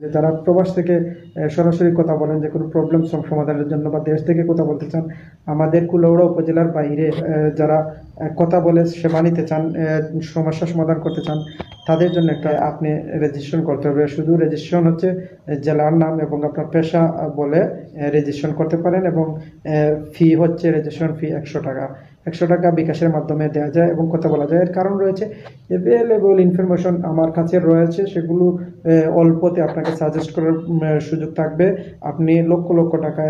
যে যারা প্রবাস থেকে সরাসরি কথা বলেন যে কোনো প্রবলেম সমাধানের জন্য বা দেশ থেকে কথা বলতে চান, আমাদের কুলাউড়া উপজেলার বাইরে যারা কথা বলে সেবা নিতে চান, সমস্যা সমাধান করতে চান, তাদের জন্য একটা আপনি রেজিস্ট্রেশন করতে হবে। শুধু রেজিস্ট্রেশন হচ্ছে জেলার নাম এবং আপনার পেশা বলে রেজিস্ট্রেশন করতে পারেন, এবং ফি হচ্ছে রেজিস্ট্রেশন ফি 100 টাকা। 100 টাকা বিকাশের মাধ্যমে দেওয়া যায় এবং কথা বলা যায়। এর কারণ রয়েছে, অ্যাভেলেবল ইনফরমেশন আমার কাছে রয়েছে, সেগুলো অল্পতে আপনাকে সাজেস্ট করার সুযোগ থাকবে। আপনি লক্ষ লক্ষ টাকা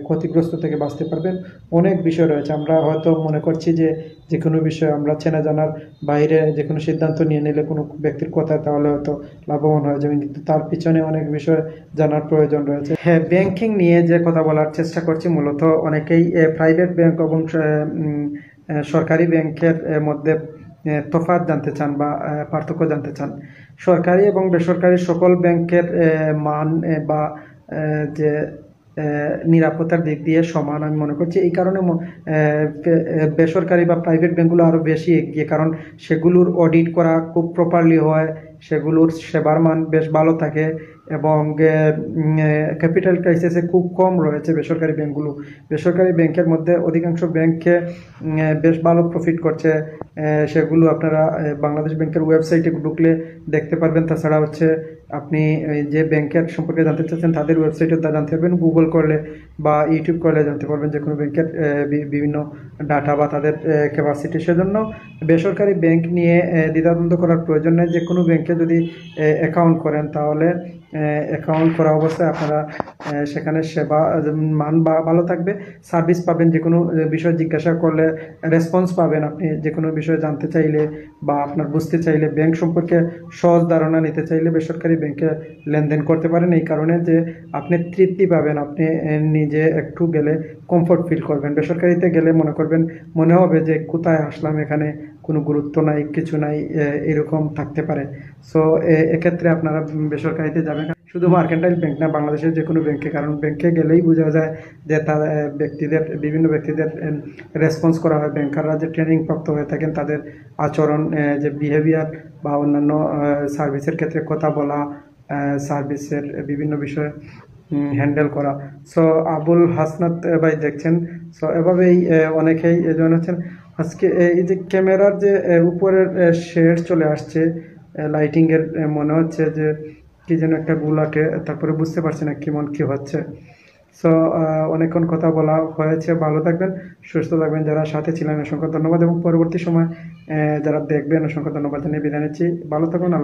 ক্ষতিগ্রস্ত থেকে বাঁচতে পারবেন। অনেক বিষয় রয়েছে, আমরা হয়তো মনে করছি যে যে কোনো বিষয় আমরা চেনা জানার বাইরে যে কোনো সিদ্ধান্ত নিয়ে নিলে কোনো ব্যক্তির কথা, তাহলে হয়তো লাভবান হয়ে যাবেন, কিন্তু তার পিছনে অনেক বিষয় জানার প্রয়োজন রয়েছে। হ্যাঁ, ব্যাংকিং নিয়ে যে কথা বলার চেষ্টা করছি, মূলত অনেকেই প্রাইভেট ব্যাংক এবং সরকারি ব্যাংকের মধ্যে তফাৎ জানতে চান বা পার্থক্য জানতে চান। সরকারি এবং বেসরকারি সকল ব্যাংকের মান বা যে নিরাপত্তার দিক দিয়ে সমান আমি মনে করছি। এই কারণে বেসরকারি বা প্রাইভেট ব্যাংকগুলো আরও বেশি এগিয়ে, কারণ সেগুলোর অডিট করা খুব প্রপারলি হয়, সেগুলোর সেবার মান বেশ ভালো থাকে, এবং ক্যাপিটাল ক্রাইসিসে খুব কম রয়েছে বেসরকারি ব্যাংকগুলো। বেসরকারি ব্যাংকের মধ্যে অধিকাংশ ব্যাংকে বেশ ভালো প্রফিট করছে। সেগুলো আপনারা বাংলাদেশ ব্যাংকের ওয়েবসাইটে ঢুকলে দেখতে পারবেন। তাছাড়া হচ্ছে আপনি যে ব্যাংকের সম্পর্কে জানতে চাচ্ছেন তাদের ওয়েবসাইটে তা জানতে পারবেন। গুগল করলে বা ইউটিউব করলে জানতে পারবেন যে কোনো ব্যাংকের বিভিন্ন ডাটা বা তাদের ক্যাপাসিটি। সেজন্য বেসরকারি ব্যাংক নিয়ে দ্বিধাদ্বন্দ্ব করার প্রয়োজন নেই। যে কোনো ব্যাংকে যদি অ্যাকাউন্ট করেন, তাহলে অ্যাকাউন্ট করা অবস্থায় আপনারা সেখানে সেবা মান ভালো থাকবে, সার্ভিস পাবেন। যে কোনো বিষয় জিজ্ঞাসা করলে রেসপন্স পাবেন। আপনি যে কোনো বিষয় জানতে চাইলে বা আপনার বুঝতে চাইলে, ব্যাংক সম্পর্কে সহজ ধারণা নিতে চাইলে বেসরকারি ব্যাংকে লেনদেন করতে পারেন। এই কারণে যে আপনি তৃপ্তি পাবেন, আপনি নিজে একটু গেলে কমফোর্ট ফিল করবেন। বেসরকারিতে গেলে মনে হবে যে কোথায় আসলাম, এখানে কোনো গুরুত্ব নাই, কিছু নাই, এরকম থাকতে পারে। সো এক্ষেত্রে আপনারা বেসরকারিতে যাবেন। শুধু মার্কেন্টাইল ব্যাংক না, বাংলাদেশের যে কোনো ব্যাংকে, কারণ ব্যাংকে গেলেই বোঝা যায় যে তার বিভিন্ন ব্যক্তিদের রেসপন্স করা হয়। ব্যাংকাররা যে ট্রেনিং প্রাপ্ত হয়ে থাকেন, তাদের আচরণ, যে বিহেভিয়ার বা অন্যান্য সার্ভিসের ক্ষেত্রে কথা বলা, সার্ভিসের বিভিন্ন বিষয় হ্যান্ডেল করা। সো আবুল হাসনাত ভাই দেখছেন। সো এভাবেই অনেকেই জয়েন হচ্ছেন। আজকে এই যে ক্যামেরার যে উপরের শেড চলে আসছে লাইটিংয়ের, মনে হচ্ছে যে কি যেন একটা গোলাটে, তারপরে বুঝতে পারছি না কেমন কি হচ্ছে। সো অনেকক্ষণ কথা বলা হয়েছে। ভালো থাকবেন, সুস্থ থাকবেন। যারা সাথে ছিলেন অসংখ্য ধন্যবাদ, এবং পরবর্তী সময় যারা দেখবেন অসংখ্য ধন্যবাদ জানিয়ে বিদায় নিচ্ছি। ভালো থাকুন।